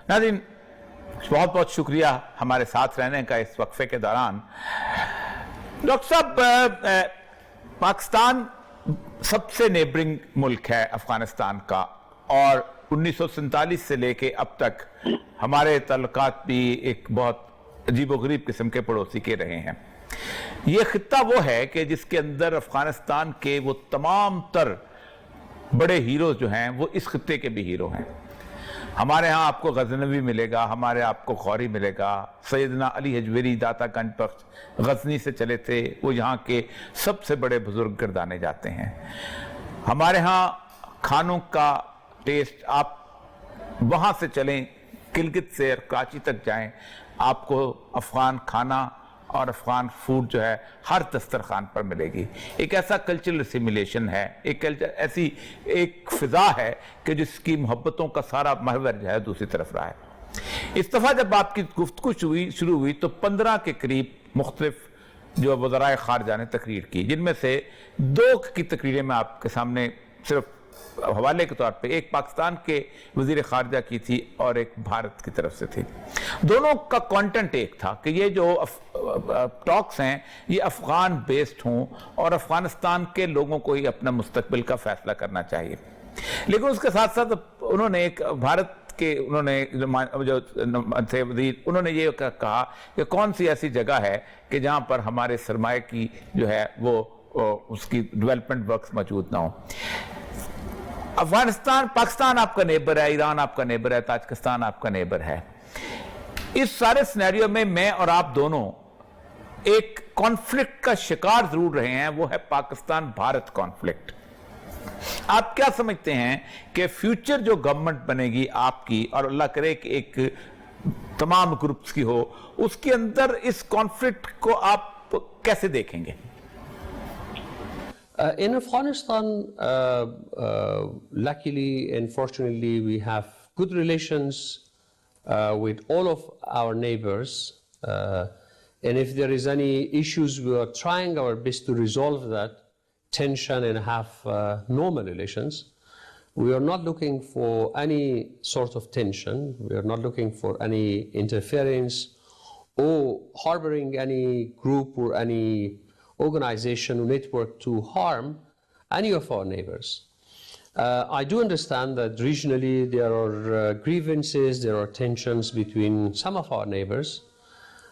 नाज़रीन, बहुत बहुत शुक्रिया हमारे साथ रहने का इस वक्फे के दौरान। डॉक्टर साहब, पाकिस्तान सबसे नेबरिंग मुल्क है अफगानिस्तान का, और 1947 से लेके अब तक हमारे ताल्लुकात भी एक बहुत अजीबोगरीब किस्म के पड़ोसी के रहे हैं। ये खित्ता वो है कि जिसके अंदर अफगानिस्तान के वो तमाम तर बड़े हीरोज जो हैं वो इस खित्ते के भी हीरो हैं। हमारे यहाँ आपको गजनवी मिलेगा, हमारे आपको खौरी मिलेगा, सैयदना अली हजवेरी दाता गंज बख्श गजनी से चले थे, वो यहाँ के सबसे बड़े बुजुर्ग गर्दाने जाते हैं। हमारे यहाँ खानों का टेस्ट, आप वहाँ से चलें किलगित से कराची तक जाएं, आपको अफगान खाना और अफगान फूड जो है हर दस्तरखान पर मिलेगी। एक ऐसा कल्चरल सिमुलेशन है, एक कल्चर ऐसी एक फिजा है कि जिसकी मोहब्बतों का सारा महवर जो है दूसरी तरफ रहा है। इस दफ़ा जब आपकी गुफ्तगू शुरू हुई तो 15 के करीब मुख्तलिफ जो वज़राए ख़ारजा ने तकरीर की, जिनमें से 2 की तकरीरें मैं आपके सामने सिर्फ हवाले के तौर पे, एक पाकिस्तान के वज़ीर ख़ारजा की थी और एक भारत की तरफ से थी। दोनों का कंटेंट एक था कि ये जो टॉक्स हैं ये अफ़गान बेस्ड हों और अफ़गानिस्तान के लोगों को ही अपना मुस्तकबिल का फैसला करना चाहिए। लेकिन उसके साथ साथ उन्होंने एक भारत के जो थे वज़ीर, उन्होंने ये कहा कि कौन सी ऐसी जगह है कि जहाँ पर हमारे सरमाए की जो है वो उसकी डेवलपमेंट वर्क्स मौजूद ना हो। अफगानिस्तान, पाकिस्तान आपका नेबर है, ईरान आपका नेबर है, ताजिकिस्तान आपका नेबर है। इस सारे सिनेरियो में मैं और आप दोनों एक कॉन्फ्लिक्ट का शिकार जरूर रहे हैं, वो है पाकिस्तान भारत कॉन्फ्लिक्ट। आप क्या समझते हैं कि फ्यूचर जो गवर्नमेंट बनेगी आपकी, और अल्लाह करे कि एक तमाम ग्रुप्स की हो, उसके अंदर इस कॉन्फ्लिक्ट को आप कैसे देखेंगे? In Afghanistan, luckily and fortunately, we have good relations with all of our neighbors. And if there is any issues, we are trying our best to resolve that tension and have normal relations. We are not looking for any sort of tension. We are not looking for any interference or harboring any group or any organization or network to harm any of our neighbors. I do understand that regionally there are grievances, there are tensions between some of our neighbors,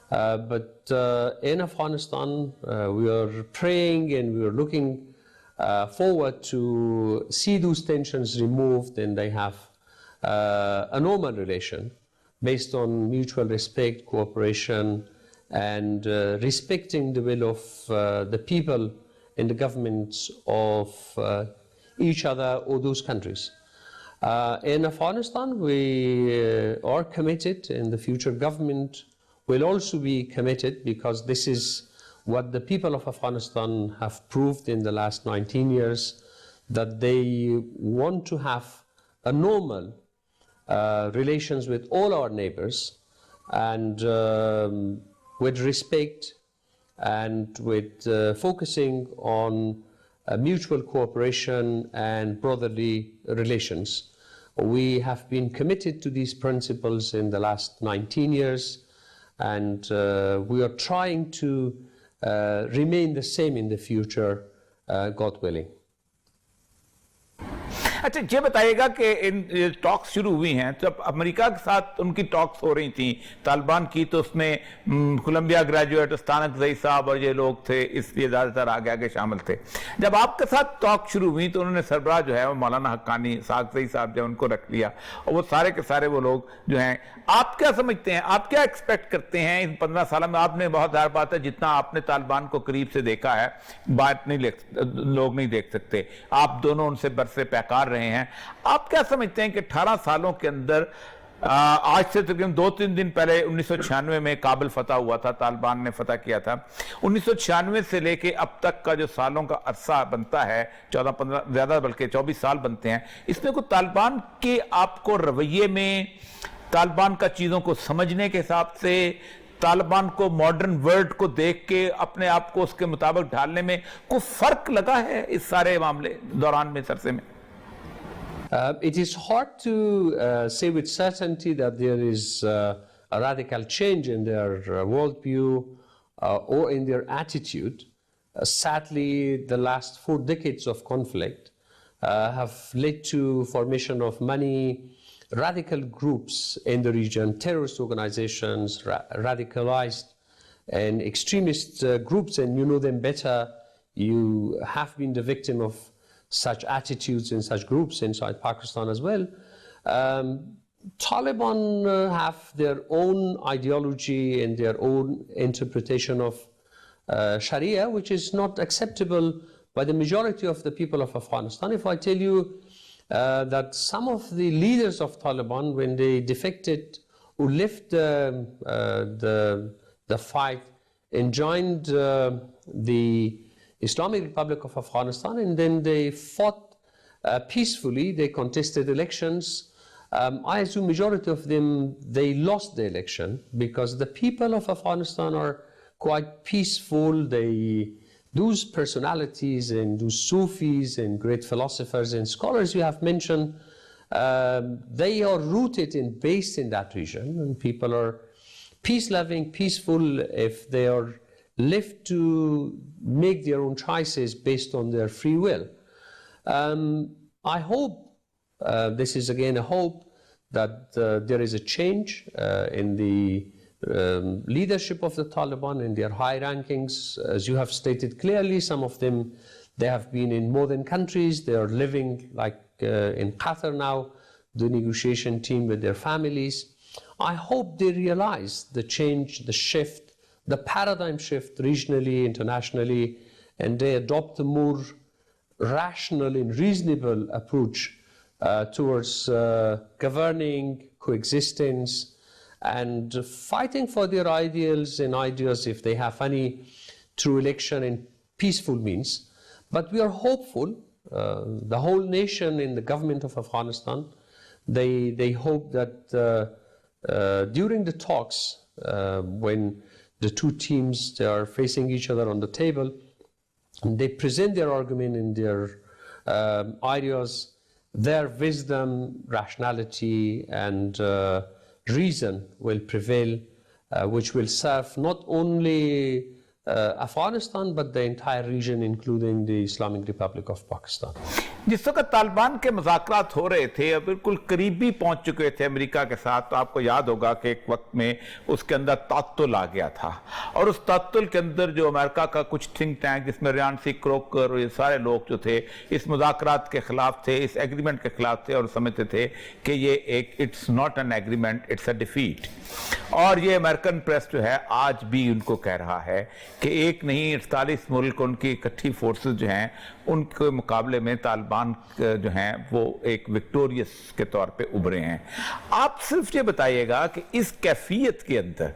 but in Afghanistan we are praying and we are looking forward to see those tensions removed, and they have a normal relation based on mutual respect, cooperation, and respecting the will of the people and the governments of each other or those countries. In Afghanistan, we are committed, and the future government will also be committed, because this is what the people of Afghanistan have proved in the last 19 years, that they want to have a normal relations with all our neighbors, and with respect and with focusing on mutual cooperation and brotherly relations. We have been committed to these principles in the last 19 years, and we are trying to remain the same in the future, God willing. अच्छा, ये बताइएगा कि in talks शुरू हुई हैं तो अब America के साथ उनकी टॉक्स हो रही थी तालिबान की, तो उसमें कोलंबिया ग्रेजुएट स्थानक ज़ई साहब और ये लोग थे, इसलिए ज़्यादातर आगे आगे शामिल थे। जब आपके साथ टॉक शुरू हुई तो उन्होंने सरबराह जो है वो मौलाना हक्कानी साग ज़ई साहब जो उनको रख लिया, और वो सारे के सारे वो लोग जो हैं, आप क्या समझते हैं, आप क्या एक्सपेक्ट करते हैं इन 15 साल में? आपने बहुत ज़्यादा बात है, जितना आपने तालिबान को करीब से देखा है बात नहीं लोग नहीं देख सकते, आप दोनों उनसे बरसे पैकार रहे हैं। आप क्या समझते हैं कि 18 सालों के अंदर, आज से तकरीबन 2-3 दिन पहले 1996 में काबुल फतह हुआ था, तालिबान ने फतह किया था, 1996 से लेके अब तक का जो सालों का अरसा बनता है, 14-15 ज्यादा बल्कि 24 साल बनते हैं, इसमें कोई तालिबान के आपको रवैये में, तालिबान का चीजों को समझने के हिसाब से, तालिबान को मॉडर्न वर्ल्ड को देख के अपने आप को उसके मुताबिक ढालने में कोई फर्क लगा है इस सारे मामले दौरान में, सरसे में? It is hard to say with certainty that there is a radical change in their worldview or in their attitude. Sadly, the last 4 decades of conflict have led to formation of many radical groups in the region, terrorist organizations, radicalized and extremist groups, and you know them better. You have been the victim of such attitudes in such groups inside Pakistan as well. Taliban have their own ideology and their own interpretation of Sharia, which is not acceptable by the majority of the people of Afghanistan. If I tell you that some of the leaders of Taliban, when they defected or left the fight and joined the Islamic Republic of Afghanistan, and then they fought peacefully, they contested elections. I assume majority of them, they lost the election because the people of Afghanistan are quite peaceful. Those personalities and those Sufis and great philosophers and scholars you have mentioned, they are rooted and based in that region, and people are peace-loving, peaceful if they are left to make their own choices based on their free will. I hope, this is again a hope, that there is a change in the leadership of the Taliban in their high rankings. As you have stated clearly, some of them, they have been in modern countries. They are living like in Qatar now, the negotiation team with their families. I hope they realize the change, the shift, the paradigm shift regionally, internationally, and they adopt a more rational and reasonable approach towards governing, coexistence, and fighting for their ideals and ideas if they have any through election and peaceful means. But we are hopeful, the whole nation and the government of Afghanistan, they hope that during the talks, when the two teams, they are facing each other on the table, and they present their argument and their ideas, their wisdom, rationality, and reason will prevail, which will serve not only Afghanistan but the entire region, including the Islamic Republic of Pakistan. जिस वक्त तालिबान के मुज़ाकरात हो रहे थे और बिल्कुल करीब भी पहुंच चुके थे अमेरिका के साथ, तो आपको याद होगा कि एक वक्त में उसके अंदर तात्तुल आ गया था, और उस तात्तुल के अंदर जो अमेरिका का कुछ थिंक टैंक, जिसमें रियांसी क्रोकर और ये सारे लोग जो थे इस मुज़ाकरात के खिलाफ थे, इस एग्रीमेंट के खिलाफ थे और समझते थे कि ये एक it's not an agreement, it's a defeat. और ये अमेरिकन प्रेस जो है आज भी उनको कह रहा है कि एक नहीं 48 मुल्क, उनकी इकट्ठी फोर्सेस जो हैं उनके मुकाबले में तालिबान जो हैं वो एक विक्टोरियस के तौर पे उभरे हैं। आप सिर्फ ये बताइएगा कि इस कैफियत के अंदर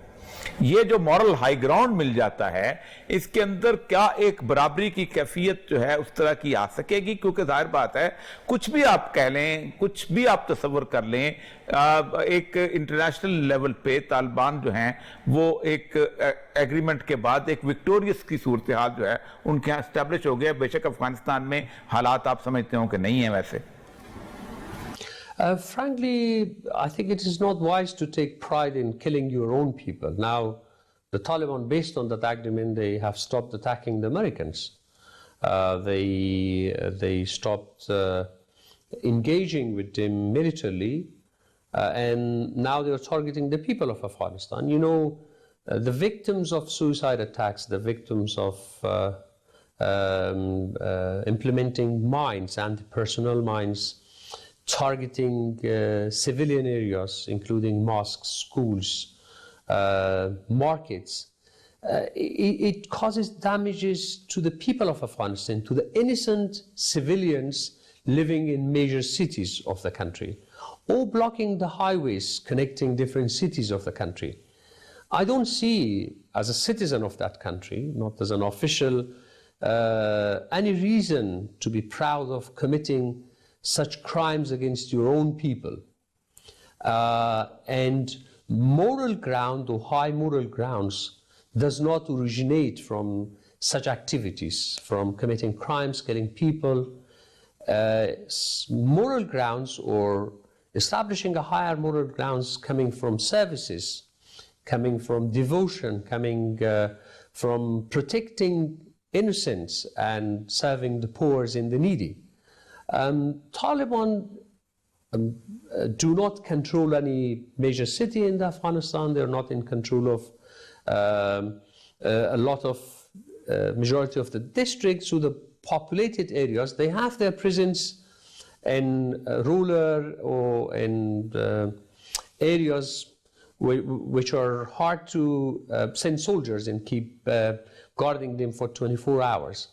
ये जो मॉरल हाई ग्राउंड मिल जाता है, इसके अंदर क्या एक बराबरी की कैफियत जो है उस तरह की आ सकेगी? क्योंकि जाहिर बात है, कुछ भी आप कह लें, कुछ भी आप तस्वर कर लें, एक इंटरनेशनल लेवल पे तालिबान जो हैं वो एक एग्रीमेंट के बाद एक विक्टोरियस की सूरत हाल जो है उनके यहाँ एस्टेब्लिश हो गया। बेशक अफगानिस्तान में हालात आप समझते हो कि नहीं है वैसे। Frankly, I think it is not wise to take pride in killing your own people. Now, the Taliban, based on that agreement, they have stopped attacking the Americans. They stopped engaging with them militarily, and now they are targeting the people of Afghanistan. You know, the victims of suicide attacks, the victims of implementing mines, anti-personnel mines, targeting civilian areas, including mosques, schools, markets. It causes damages to the people of Afghanistan, to the innocent civilians living in major cities of the country, or blocking the highways connecting different cities of the country. I don't see, as a citizen of that country, not as an official, any reason to be proud of committing such crimes against your own people. And moral ground or high moral grounds does not originate from such activities, from committing crimes, killing people. moral grounds or establishing a higher moral grounds coming from services, coming from devotion, coming from protecting innocents and serving the poor and the needy. Taliban do not control any major city in Afghanistan. They're not in control of a lot of majority of the districts, so the populated areas. They have their presence in rural or in areas which are hard to send soldiers and keep guarding them for 24 hours.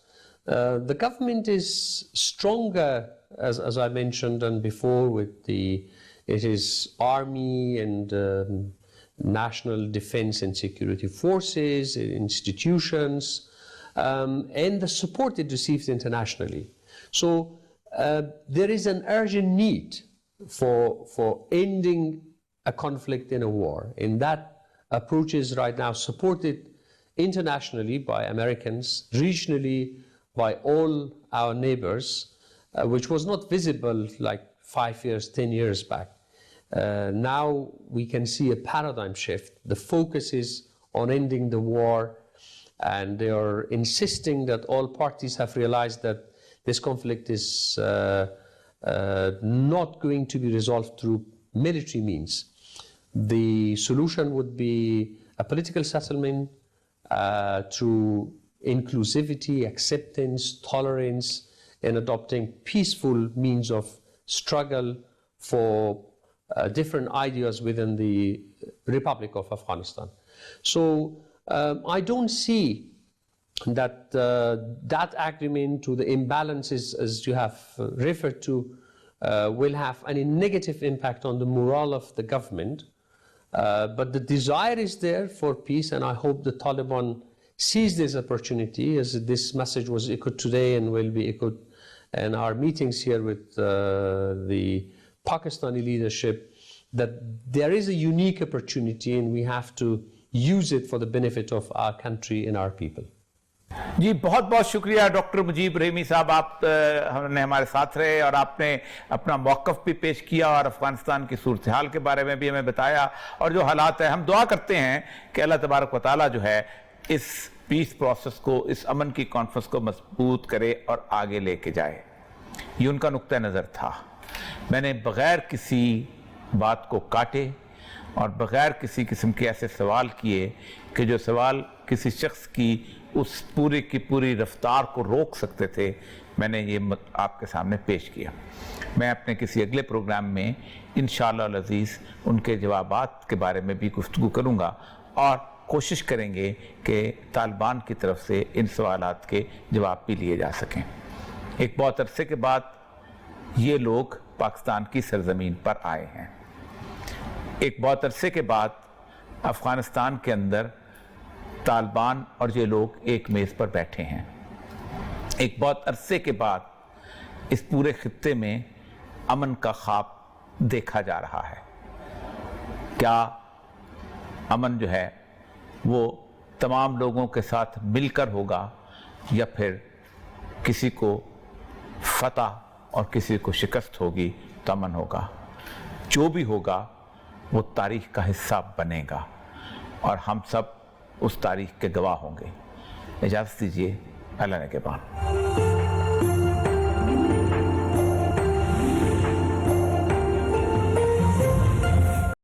The government is stronger, as I mentioned and before, with it is army and national defense and security forces, institutions, and the support it receives internationally. So there is an urgent need for ending a conflict in a war, and that approach is right now supported internationally by Americans, regionally by all our neighbors, which was not visible like 5 years, 10 years back. Now we can see a paradigm shift. The focus is on ending the war, and they are insisting that all parties have realized that this conflict is not going to be resolved through military means. The solution would be a political settlement through inclusivity, acceptance, tolerance, and adopting peaceful means of struggle for different ideas within the Republic of Afghanistan. So I don't see that that agreement to the imbalances, as you have referred to, will have any negative impact on the morale of the government. But the desire is there for peace, and I hope the Taliban sees this opportunity, as this message was echoed today and will be echoed in our meetings here with the Pakistani leadership, that there is a unique opportunity and we have to use it for the benefit of our country and our people. जी बहुत बहुत शुक्रिया doctor Mujib रहमी साहब, आप हमने हमारे साथ रहे और आपने अपना मौक़िफ़ भी पेश किया और अफ़गानिस्तान की सूरत हाल के बारे में भी हमें बताया, और जो हालात है हम दुआ करते हैं कि अल्लाह तबारक व तआला जो है इस पीस प्रोसेस को, इस अमन की कॉन्फ्रेंस को मजबूत करे और आगे लेके जाए। ये उनका नुक्ता नज़र था। मैंने बग़ैर किसी बात को काटे और बग़ैर किसी किस्म के ऐसे सवाल किए कि जो सवाल किसी शख्स की उस पूरी की पूरी रफ्तार को रोक सकते थे, मैंने ये आपके सामने पेश किया। मैं अपने किसी अगले प्रोग्राम में इंशाअल्लाह अज़ीज़ उनके जवाबात के बारे में भी गुफ्तगू करूँगा और कोशिश करेंगे कि तालिबान की तरफ से इन सवालात के जवाब भी लिए जा सकें। एक बहुत अरसे के बाद ये लोग पाकिस्तान की सरज़मीन पर आए हैं। एक बहुत अरसे के बाद अफ़गानिस्तान के अंदर तालिबान और ये लोग एक मेज़ पर बैठे हैं। एक बहुत अरसे के बाद इस पूरे खित्ते में अमन का ख्वाब देखा जा रहा है। क्या अमन जो है वो तमाम लोगों के साथ मिलकर होगा या फिर किसी को फतह और किसी को शिकस्त होगी तो अमन होगा? जो भी होगा वो तारीख़ का हिस्सा बनेगा और हम सब उस तारीख़ के गवाह होंगे। इजाज़त दीजिए, अल्लाह ने के बाद।